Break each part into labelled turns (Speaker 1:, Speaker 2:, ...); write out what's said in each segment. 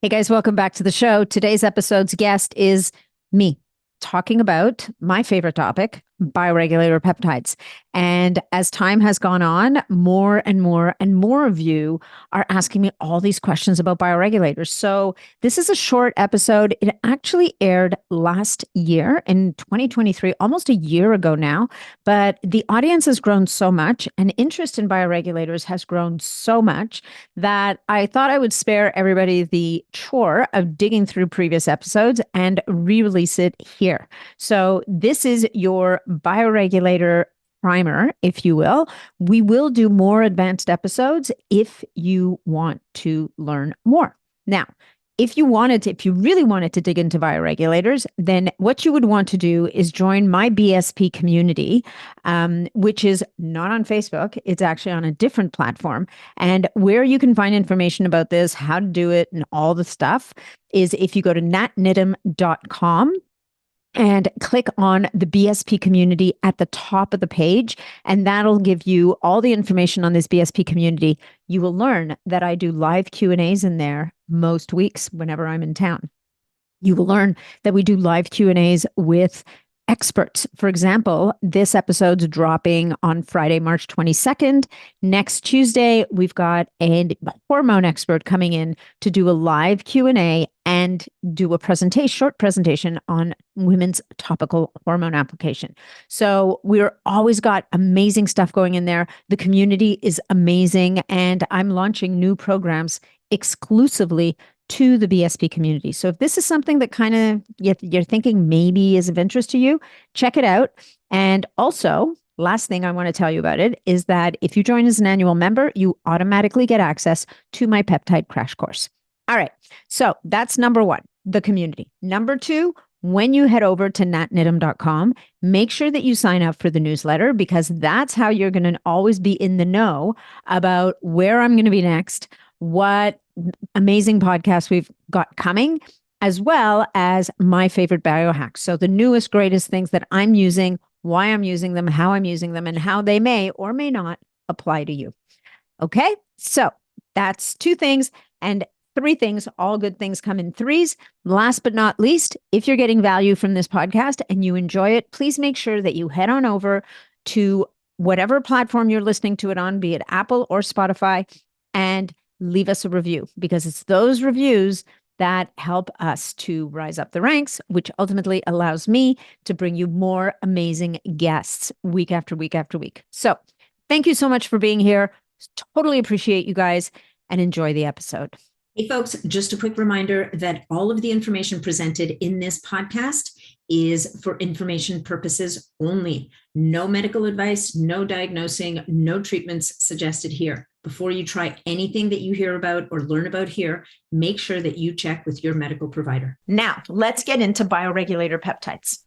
Speaker 1: Hey guys, welcome back to the show. Today's episode's guest is me talking about my favorite topic, bioregulator peptides. And as time has gone on, more and more and more of you are asking me all these questions about bioregulators. So this is a short episode. It actually aired last year in 2023, almost a year ago now, but the audience has grown so much and interest in bioregulators has grown so much that I thought I would spare everybody the chore of digging through previous episodes and re-release it here. So this is your bioregulator primer, if you will. We will do more advanced episodes if you want to learn more. Now, if you really wanted to dig into bioregulators, then what you would want to do is join my BSP community, which is not on Facebook. It's actually on a different platform. And where you can find information about this, how to do it, and all the stuff is if you go to natnidham.com and click on the BSP community at the top of the page, and that'll give you all the information on this BSP community. You will learn that I do live Q&As in there most weeks whenever I'm in town. You will learn that we do live Q&As with experts. For example, this episode's dropping on Friday, March 22nd. Next Tuesday, we've got a hormone expert coming in to do a live Q&A and do a short presentation on women's topical hormone application. So we're always got amazing stuff going in there. The community is amazing, and I'm launching new programs exclusively to the BSP community. So if this is something that kind of you're thinking maybe is of interest to you, check it out. And also, last thing I want to tell you about it is that if you join as an annual member, you automatically get access to my peptide crash course. All right. So that's number one, the community. Number two, when you head over to natnidham.com, make sure that you sign up for the newsletter, because that's how you're going to always be in the know about where I'm going to be next, what amazing podcasts we've got coming, as well as my favorite biohacks. So the newest, greatest things that I'm using, why I'm using them, how I'm using them, and how they may or may not apply to you. Okay, so that's two things. And three things, all good things come in threes. Last but not least, if you're getting value from this podcast and you enjoy it, please make sure that you head on over to whatever platform you're listening to it on, be it Apple or Spotify, and leave us a review, because it's those reviews that help us to rise up the ranks, which ultimately allows me to bring you more amazing guests week after week after week. So thank you so much for being here. Totally appreciate you guys, and enjoy the episode. Hey folks, just a quick reminder that all of the information presented in this podcast is for information purposes only. No medical advice, no diagnosing, no treatments suggested here. Before you try anything that you hear about or learn about here, make sure that you check with your medical provider. Now, let's get into bioregulator peptides.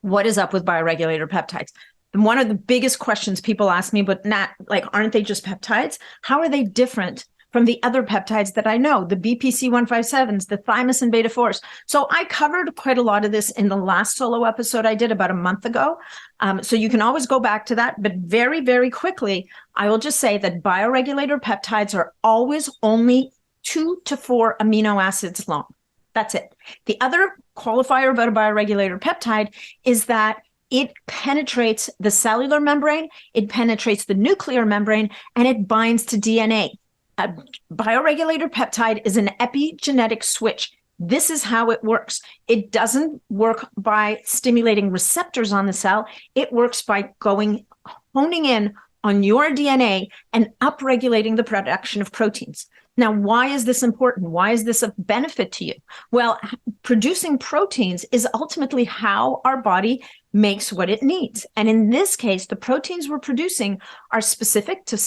Speaker 1: What is up with bioregulator peptides? And one of the biggest questions people ask me, but not like, aren't they just peptides? How are they different from the other peptides that I know, the BPC-157s, the thymosin beta-4s? So I covered quite a lot of this in the last solo episode I did about a month ago. So you can always go back to that. But very, very quickly, I will just say that bioregulator peptides are always only 2 to 4 amino acids long. That's it. The other qualifier about a bioregulator peptide is that it penetrates the cellular membrane, it penetrates the nuclear membrane, and it binds to DNA. A bioregulator peptide is an epigenetic switch. This is how it works. It doesn't work by stimulating receptors on the cell. It works by honing in on your DNA and upregulating the production of proteins. Now, why is this important? Why is this of benefit to you? Well, producing proteins is ultimately how our body makes what it needs. And in this case, the proteins we're producing are specific to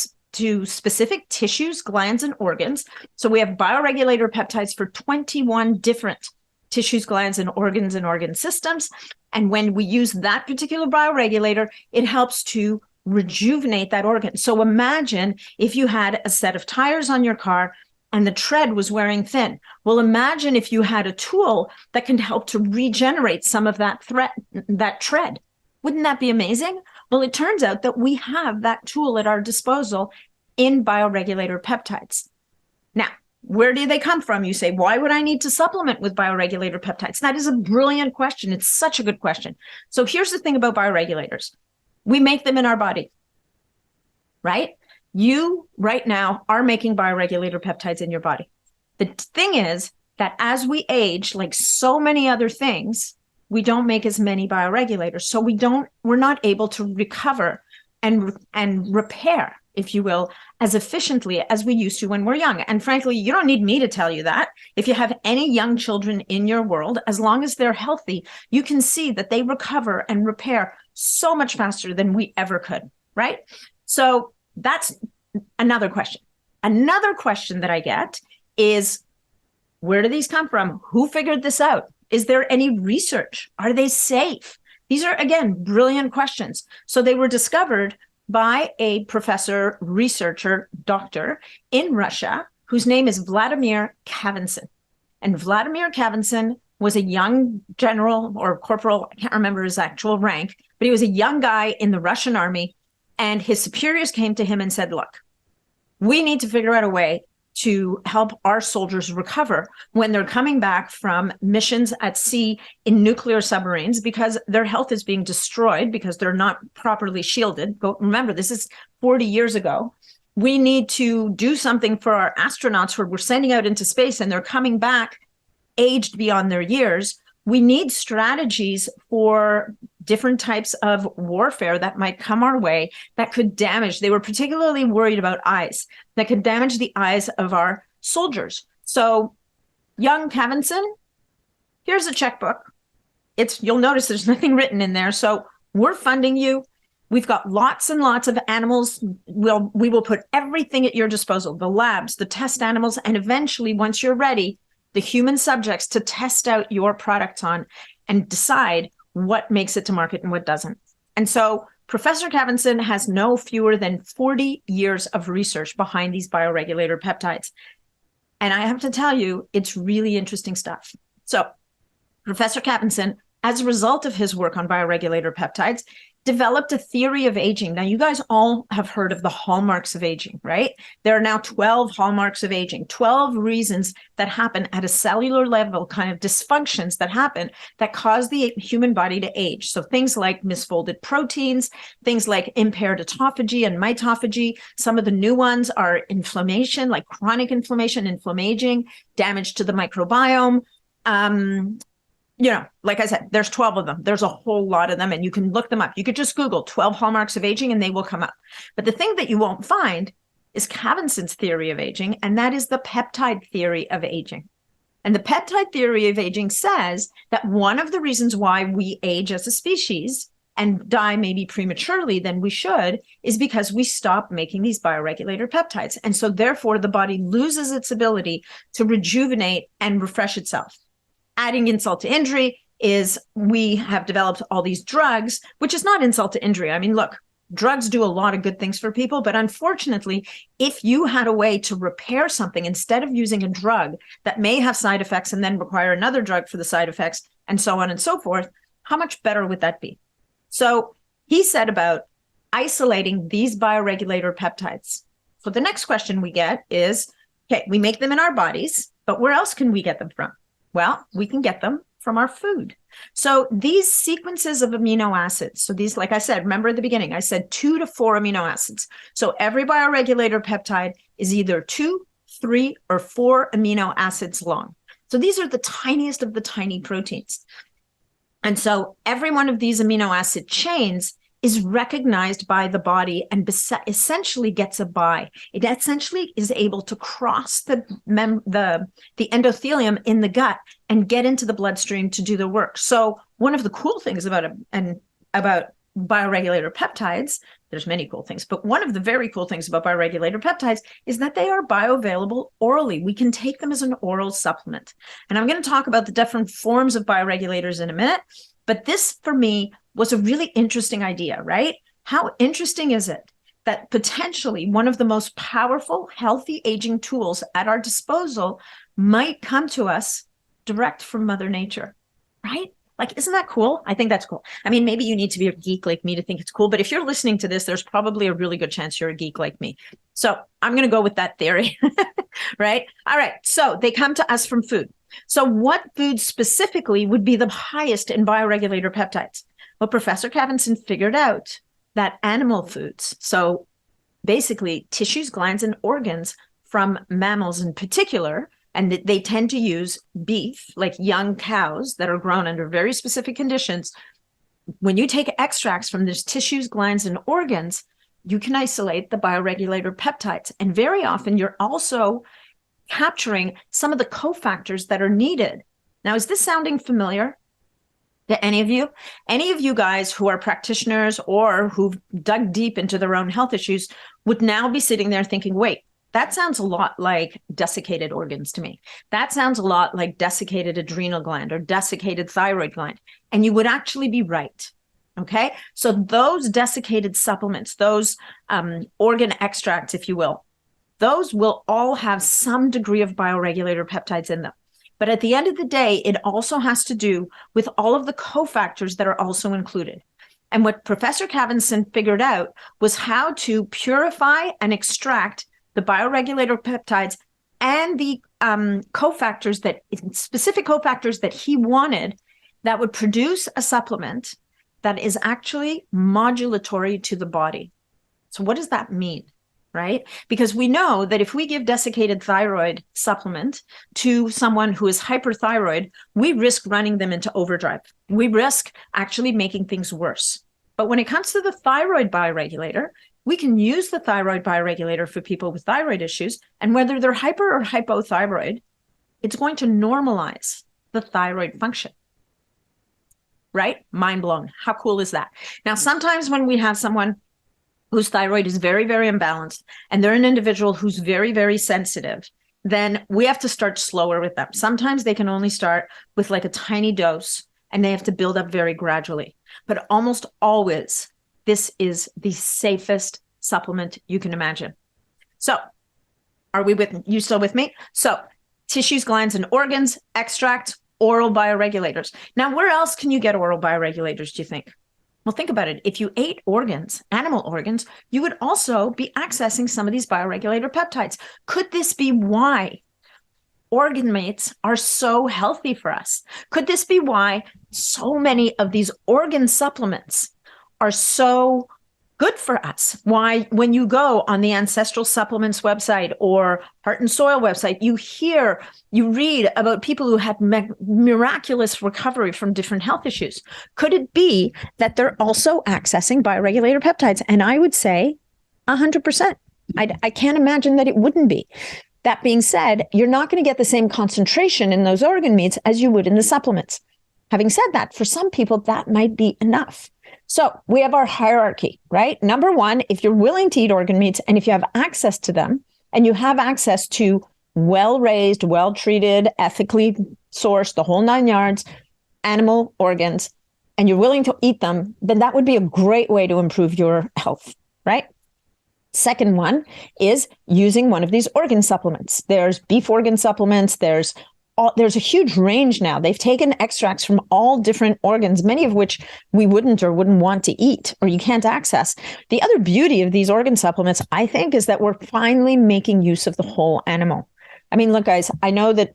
Speaker 1: specific tissues, glands, and organs. So we have bioregulator peptides for 21 different tissues, glands, and organ systems. And when we use that particular bioregulator, it helps to rejuvenate that organ. So imagine if you had a set of tires on your car and the tread was wearing thin. Well, imagine if you had a tool that can help to regenerate some of that tread. Wouldn't that be amazing? Well, it turns out that we have that tool at our disposal in bioregulator peptides. Now,
Speaker 2: Where do they come from? You say, why would I need to supplement with bioregulator peptides? That is a brilliant question. It's such a good question. So here's the thing about bioregulators. We make them in our body, right? You right now are making bioregulator peptides in your body. The thing is that as we age, like so many other things, we don't make as many bioregulators. So we're not able to recover and repair, if you will, as efficiently as we used to when we're young. And frankly, you don't need me to tell you that. If you have any young children in your world, as long as they're healthy, you can see that they recover and repair so much faster than we ever could, right? So that's another question. Another question that I get is, where do these come from? Who figured this out? Is there any research? Are they safe? These are, again, brilliant questions. So they were discovered by a professor, researcher, doctor in Russia, whose name is Vladimir Kavinson. And Vladimir Kavinson was a young general or corporal, I can't remember his actual rank, but he was a young guy in the Russian army. And his superiors came to him and said, look, we need to figure out a way to help our soldiers recover when they're coming back from missions at sea in nuclear submarines, because their health is being destroyed because they're not properly shielded. But remember, this is 40 years ago. We need to do something for our astronauts who we're sending out into space and they're coming back aged beyond their years. We need strategies for different types of warfare that might come our way that could damage. They were particularly worried about eyes, that could damage the eyes of our soldiers. So, young Kavinson, here's a checkbook. You'll notice there's nothing written in there. So we're funding you. We've got lots and lots of animals. We will put everything at your disposal, the labs, the test animals, and eventually, once you're ready, the human subjects to test out your product on and decide what makes it to market and what doesn't. And so Professor Kavinson has no fewer than 40 years of research behind these bioregulator peptides. And I have to tell you, it's really interesting stuff. So Professor Kavinson, as a result of his work on bioregulator peptides, developed a theory of aging. Now, you guys all have heard of the hallmarks of aging, right? There are now 12 hallmarks of aging, 12 reasons that happen at a cellular level, kind of dysfunctions that happen that cause the human body to age. So things like misfolded proteins, things like impaired autophagy and mitophagy. Some of the new ones are inflammation, like chronic inflammation, inflammaging, damage to the microbiome, like I said, there's 12 of them. There's a whole lot of them, and you can look them up. You could just Google 12 hallmarks of aging, and they will come up. But the thing that you won't find is Kavinson's theory of aging, and that is the peptide theory of aging. And the peptide theory of aging says that one of the reasons why we age as a species and die maybe prematurely than we should is because we stop making these bioregulator peptides. And so therefore, the body loses its ability to rejuvenate and refresh itself. Adding insult to injury is we have developed all these drugs, which is not insult to injury. I mean, look, drugs do a lot of good things for people, but unfortunately, if you had a way to repair something instead of using a drug that may have side effects and then require another drug for the side effects and so on and so forth, how much better would that be? So he said about isolating these bioregulator peptides. So the next question we get is, okay, we make them in our bodies, but where else can we get them from? Well, we can get them from our food. So these sequences of amino acids, so these, like I said, remember at the beginning, I said 2 to 4 amino acids. So every bioregulator peptide is either 2, 3, or 4 amino acids long. So these are the tiniest of the tiny proteins. And so every one of these amino acid chains is recognized by the body and essentially gets a buy. It essentially is able to cross the endothelium in the gut and get into the bloodstream to do the work. So one of the cool things about bioregulator peptides, there's many cool things, but one of the very cool things about bioregulator peptides is that they are bioavailable orally. We can take them as an oral supplement. And I'm going to talk about the different forms of bioregulators in a minute, but this for me was a really interesting idea, right? How interesting is it that potentially one of the most powerful, healthy aging tools at our disposal might come to us direct from Mother Nature, right? Like, isn't that cool? I think that's cool. I mean, maybe you need to be a geek like me to think it's cool, but if you're listening to this, there's probably a really good chance you're a geek like me. So I'm going to go with that theory, right? All right. So they come to us from food. So what food specifically would be the highest in bioregulator peptides? Well, Professor Cavinson figured out that animal foods, so basically tissues, glands, and organs from mammals in particular, and they tend to use beef, like young cows that are grown under very specific conditions. When you take extracts from these tissues, glands, and organs, you can isolate the bioregulator peptides. And very often you're also capturing some of the cofactors that are needed. Now, is this sounding familiar to any of you? Any of you guys who are practitioners or who've dug deep into their own health issues would now be sitting there thinking, wait, that sounds a lot like desiccated organs to me. That sounds a lot like desiccated adrenal gland or desiccated thyroid gland. And you would actually be right. Okay. So those desiccated supplements, those organ extracts, if you will, those will all have some degree of bioregulator peptides in them. But at the end of the day, it also has to do with all of the cofactors that are also included. And what Professor Cavinson figured out was how to purify and extract the bioregulator peptides and the cofactors that specific cofactors that he wanted that would produce a supplement that is actually modulatory to the body. So what does that mean, right? Because we know that if we give desiccated thyroid supplement to someone who is hyperthyroid, we risk running them into overdrive. We risk actually making things worse. But when it comes to the thyroid bioregulator, we can use the thyroid bioregulator for people with thyroid issues. And whether they're hyper or hypothyroid, it's going to normalize the thyroid function. Right? Mind blown. How cool is that? Now, sometimes when we have someone whose thyroid is very, very imbalanced, and they're an individual who's very, very sensitive, then we have to start slower with them. Sometimes they can only start with like a tiny dose, and they have to build up very gradually. But almost always, this is the safest supplement you can imagine. So are we with you still with me? So tissues, glands, and organs, extract, oral bioregulators. Now, where else can you get oral bioregulators, do you think? Well, think about it. If you ate organs, animal organs, you would also be accessing some of these bioregulator peptides. Could this be why organ mates are so healthy for us? Could this be why so many of these organ supplements are so good for us? Why, when you go on the Ancestral Supplements website or Heart and Soil website, you read about people who had miraculous recovery from different health issues. Could it be that they're also accessing bioregulator peptides? And I would say 100%. I can't imagine that it wouldn't be. That being said, you're not going to get the same concentration in those organ meats as you would in the supplements. Having said that, for some people, that might be enough. So we have our hierarchy, right? Number one, if you're willing to eat organ meats and if you have access to them and you have access to well-raised, well-treated, ethically sourced, the whole 9 yards, animal organs, and you're willing to eat them, then that would be a great way to improve your health, right? Second one is using one of these organ supplements. There's beef organ supplements. There's a huge range now. They've taken extracts from all different organs, many of which we wouldn't want to eat or you can't access. The other beauty of these organ supplements, I think, is that we're finally making use of the whole animal. I mean, look, guys, I know that,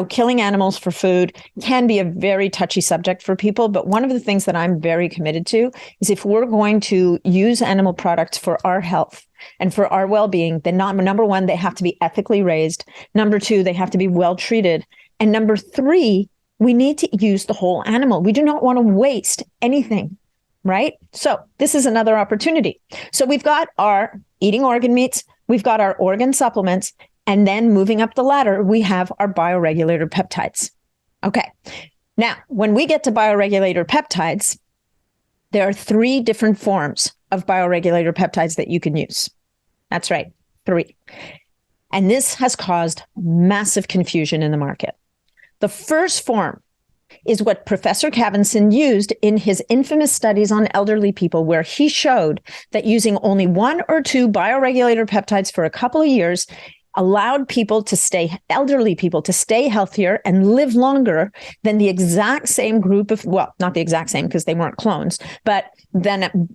Speaker 2: killing animals for food can be a very touchy subject for people. But one of the things that I'm very committed to is if we're going to use animal products for our health and for our well-being, then number one, they have to be ethically raised. Number two, they have to be well treated. And number three, we need to use the whole animal. We do not want to waste anything, right? So this is another opportunity. So we've got our eating organ meats, we've got our organ supplements, and then moving up the ladder, we have our bioregulator peptides. Okay. Now, when we get to bioregulator peptides, there are 3 different forms of bioregulator peptides that you can use. That's right, 3. And this has caused massive confusion in the market. The first form is what Professor Cavinson used in his infamous studies on elderly people, where he showed that using only 1 or 2 bioregulator peptides for a couple of years allowed people to stay, elderly people to stay healthier and live longer than the exact same group of, well, not the exact same because they weren't clones, but then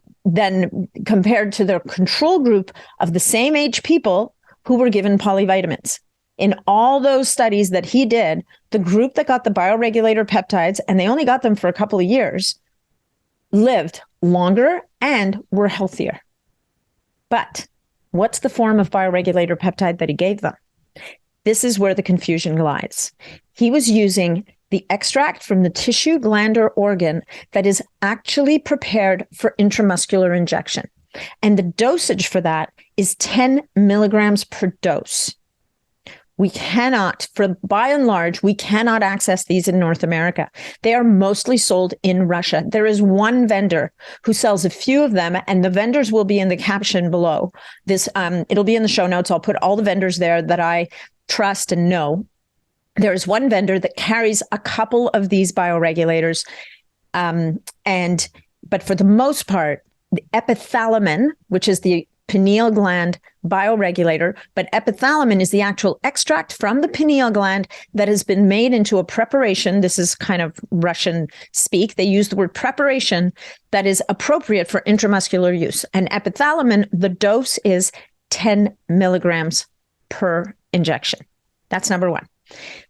Speaker 2: compared to the control group of the same age people who were given polyvitamins. In all those studies that he did, the group that got the bioregulator peptides, and they only got them for a couple of years, lived longer and were healthier. But what's the form of bioregulator peptide that he gave them? This is where the confusion lies. He was using the extract from the tissue, gland, or organ that is actually prepared for intramuscular injection. And the dosage for that is 10 milligrams per dose. We cannot, by and large, we cannot access these in North America. They are mostly sold in Russia. There is one vendor who sells a few of them, and the vendors will be in the caption below. It'll be in the show notes. I'll put all the vendors there that I trust and know. There's one vendor that carries a couple of these bioregulators, but for the most part, the epithalamin, which is the pineal gland bioregulator, but epithalamin is the actual extract from the pineal gland that has been made into a preparation. This is kind of Russian speak. They use the word preparation that is appropriate for intramuscular use. And epithalamin, the dose is 10 milligrams per injection. That's number one.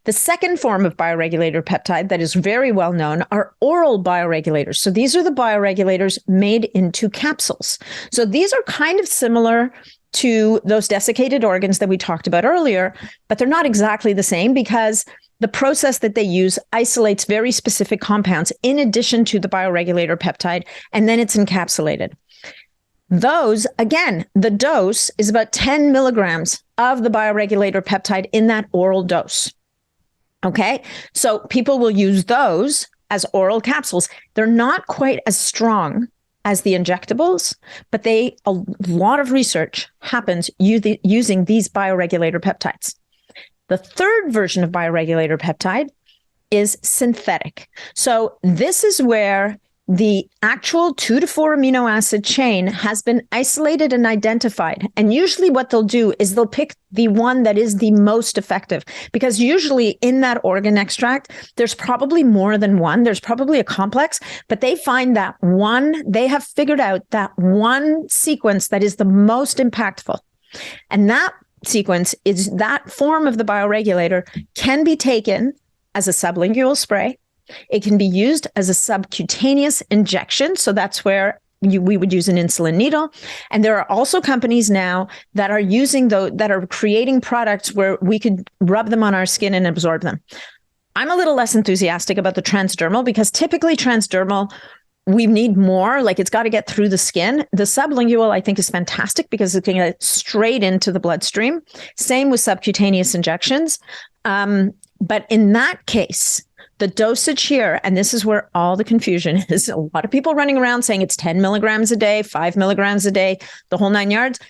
Speaker 2: The second form of bioregulator peptide that is very well known are oral bioregulators. So these are the bioregulators made into capsules. So these are kind of similar to those desiccated organs that we talked about earlier, but they're not exactly the same because the process that they use isolates very specific compounds in addition to the bioregulator peptide, and then it's encapsulated. Those, again, the dose is about 10 milligrams of the bioregulator peptide in that oral dose. Okay, so people will use those as oral capsules. They're not quite as strong as the injectables, but a lot of research happens using these bioregulator peptides. The third version of bioregulator peptide is synthetic. So this is where the actual 2 to 4 amino acid chain has been isolated and identified. And usually what they'll do is they'll pick the one that is the most effective, because usually in that organ extract, there's probably more than one. There's probably a complex, but they find that one, they have figured out that one sequence that is the most impactful. And that sequence is that form of the bioregulator can be taken as a sublingual spray. It can be used as a subcutaneous injection. So that's where we would use an insulin needle. And there are also companies now that are that are creating products where we could rub them on our skin and absorb them. I'm a little less enthusiastic about the transdermal because typically transdermal, we need more, like it's got to get through the skin. The sublingual, I think, is fantastic because it can get straight into the bloodstream. Same with subcutaneous injections. But in that case, the dosage here, and this is where all the confusion is, a lot of people running around saying it's 10 milligrams a day, 5 milligrams a day, the whole 9 yards.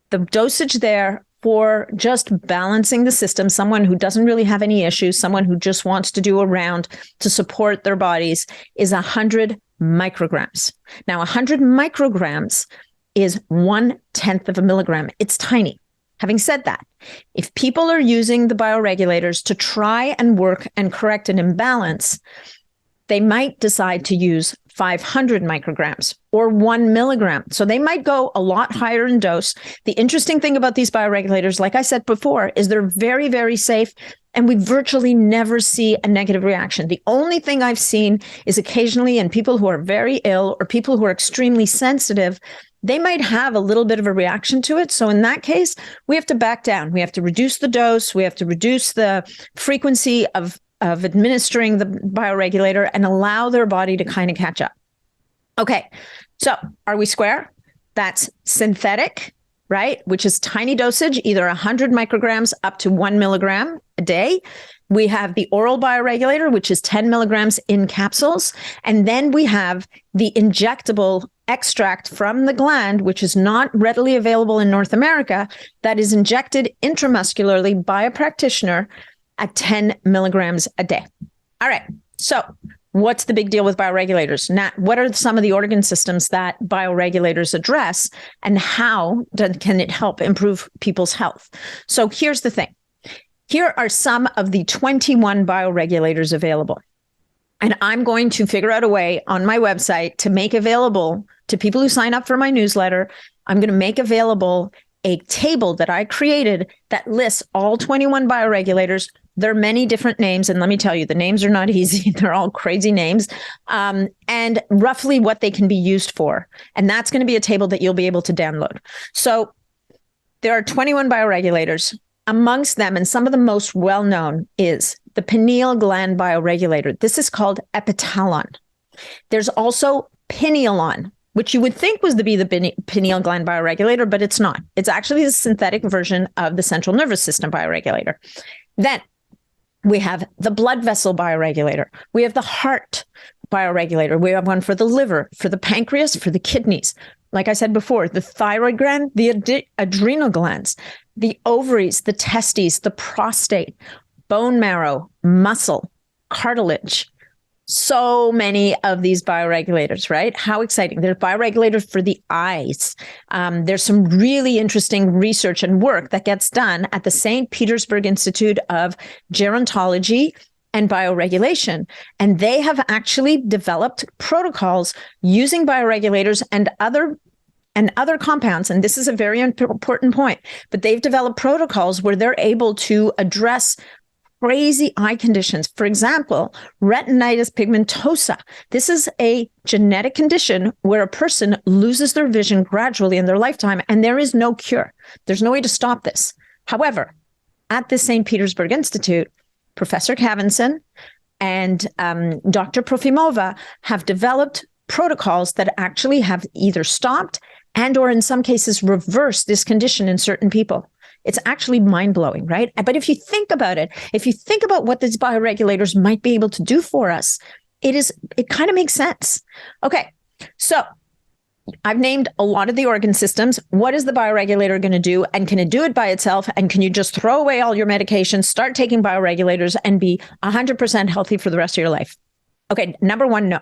Speaker 2: The dosage there for just balancing the system, someone who doesn't really have any issues, someone who just wants to do a round to support their bodies, is 100 micrograms. Now, 100 micrograms is 1/10 of a milligram. It's tiny. Having said that, if people are using the bioregulators to try and work and correct an imbalance, they might decide to use 500 micrograms or 1 milligram. So they might go a lot higher in dose. The interesting thing about these bioregulators, like I said before, is they're very, very safe, and we virtually never see a negative reaction. The only thing I've seen is occasionally in people who are very ill or people who are extremely sensitive, they might have a little bit of a reaction to it. So in that case, we have to back down. We have to reduce the dose. We have to reduce the frequency of administering the bioregulator and allow their body to kind of catch up. Okay, so are we square? That's synthetic, right? Which is tiny dosage, either 100 micrograms up to 1 milligram a day. We have the oral bioregulator, which is 10 milligrams in capsules. And then we have the injectable extract from the gland, which is not readily available in North America, that is injected intramuscularly by a practitioner at 10 milligrams a day. All right. So What's the big deal with bioregulators? Nat, what are some of the organ systems that bioregulators address, and how can it help improve people's health? So here's the thing. Here are some of the 21 bioregulators available. And I'm going to figure out a way on my website to make available to people who sign up for my newsletter. I'm going to make available a table that I created that lists all 21 bioregulators. There are many different names, and let me tell you, the names are not easy. They're all crazy names, and roughly what they can be used for. And that's going to be a table that you'll be able to download. So there are 21 bioregulators. Amongst them, and some of the most well-known, is the pineal gland bioregulator. This is called epitalon. There's also pinealon, which you would think was the pineal gland bioregulator, but it's not. It's actually the synthetic version of the central nervous system bioregulator. Then we have the blood vessel bioregulator. We have the heart bioregulator. We have one for the liver, for the pancreas, for the kidneys. Like I said before, the thyroid gland, the adrenal glands, the ovaries, the testes, the prostate, bone marrow, muscle, cartilage. So many of these bioregulators, right? How exciting. There's bioregulators for the eyes. There's some really interesting research and work that gets done at the St. Petersburg Institute of Gerontology and Bioregulation. And they have actually developed protocols using bioregulators and other compounds. And this is a very important point, but they've developed protocols where they're able to address crazy eye conditions. For example, retinitis pigmentosa. This is a genetic condition where a person loses their vision gradually in their lifetime, and there is no cure. There's no way to stop this. However, at the St. Petersburg Institute, Professor Kavinson and Dr. Profimova have developed protocols that actually have either stopped and or in some cases reversed this condition in certain people. It's actually mind-blowing, right? But if you think about it, if you think about what these bioregulators might be able to do for us, it kind of makes sense. Okay, so I've named a lot of the organ systems. What is the bioregulator going to do? And can it do it by itself? And can you just throw away all your medications, start taking bioregulators, and be 100% healthy for the rest of your life? Okay, number one, no.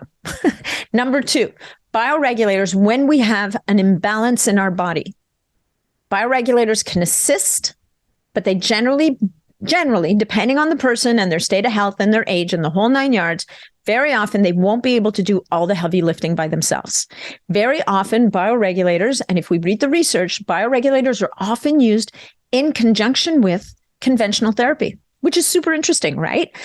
Speaker 2: Number two, bioregulators, when we have an imbalance in our body, bioregulators can assist, but they generally, depending on the person and their state of health and their age and the whole 9 yards, very often they won't be able to do all the heavy lifting by themselves. Very often bioregulators, and if we read the research, bioregulators are often used in conjunction with conventional therapy, which is super interesting, right?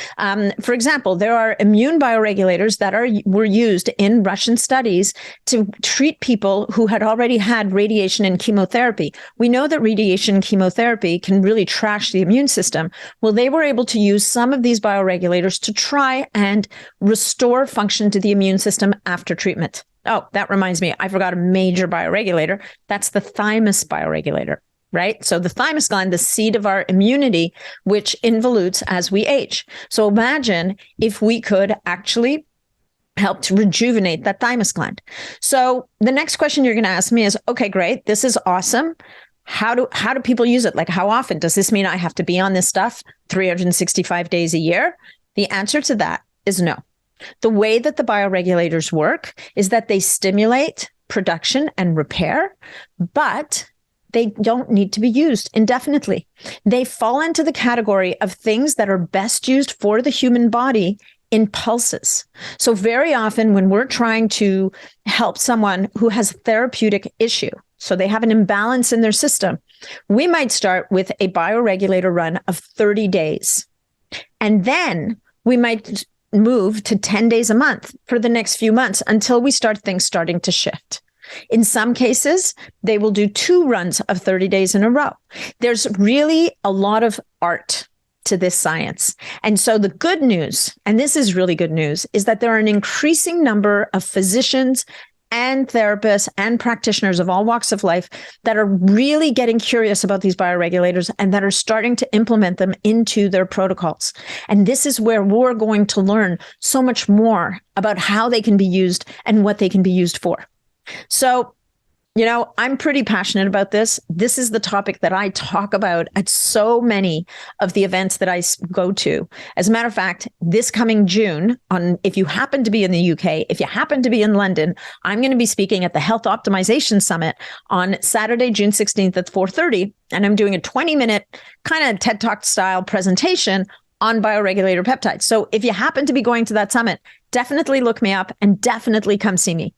Speaker 2: For example, there are immune bioregulators that were used in Russian studies to treat people who had already had radiation and chemotherapy. We know that radiation and chemotherapy can really trash the immune system. Well, they were able to use some of these bioregulators to try and restore function to the immune system after treatment. Oh, that reminds me, I forgot a major bioregulator. That's the thymus bioregulator. Right? So the thymus gland, the seat of our immunity, which involutes as we age. So imagine if we could actually help to rejuvenate that thymus gland. So the next question you're going to ask me is, okay, great. This is awesome. How do people use it? Like, how often? Does this mean I have to be on this stuff 365 days a year? The answer to that is no. The way that the bioregulators work is that they stimulate production and repair, but they don't need to be used indefinitely. They fall into the category of things that are best used for the human body in pulses. So very often when we're trying to help someone who has a therapeutic issue, so they have an imbalance in their system, we might start with a bioregulator run of 30 days. And then we might move to 10 days a month for the next few months until we start things starting to shift. In some cases, they will do 2 runs of 30 days in a row. There's really a lot of art to this science. And so the good news, and this is really good news, is that there are an increasing number of physicians and therapists and practitioners of all walks of life that are really getting curious about these bioregulators and that are starting to implement them into their protocols. And this is where we're going to learn so much more about how they can be used and what they can be used for. So I'm pretty passionate about this. This is the topic that I talk about at so many of the events that I go to. As a matter of fact, this coming June, if you happen to be in the UK, if you happen to be in London, I'm going to be speaking at the Health Optimization Summit on Saturday, June 16th at 4:30. And I'm doing a 20-minute kind of TED Talk style presentation on bioregulator peptides. So if you happen to be going to that summit, definitely look me up and definitely come see me.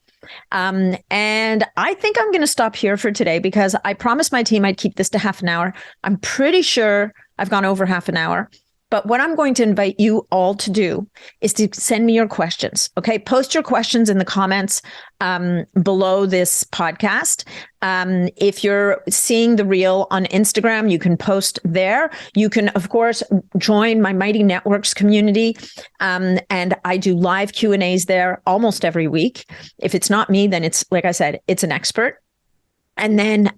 Speaker 2: And I think I'm going to stop here for today because I promised my team I'd keep this to half an hour. I'm pretty sure I've gone over half an hour. But what I'm going to invite you all to do is to send me your questions. Okay. Post your questions in the comments below this podcast. If you're seeing the reel on Instagram, you can post there. You can, of course, join my Mighty Networks community. And I do live Q&As there almost every week. If it's not me, then it's, like I said, it's an expert. And then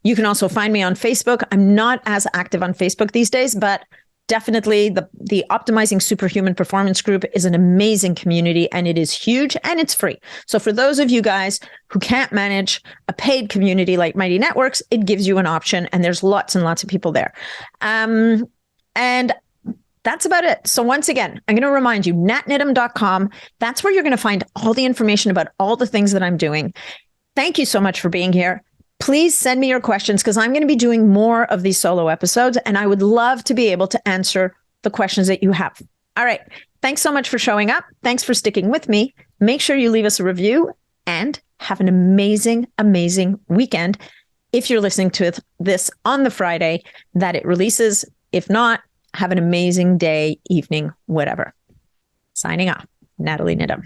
Speaker 2: you can also find me on Facebook. I'm not as active on Facebook these days, but definitely the Optimizing Superhuman Performance Group is an amazing community, and it is huge and it's free. So for those of you guys who can't manage a paid community like Mighty Networks, it gives you an option, and there's lots and lots of people there. And that's about it. So once again, I'm going to remind you, natnidham.com. That's where you're going to find all the information about all the things that I'm doing. Thank you so much for being here. Please send me your questions because I'm going to be doing more of these solo episodes, and I would love to be able to answer the questions that you have. All right. Thanks so much for showing up. Thanks for sticking with me. Make sure you leave us a review and have an amazing, amazing weekend. If you're listening to this on the Friday that it releases, if not, have an amazing day, evening, whatever. Signing off, Nathalie Nidham.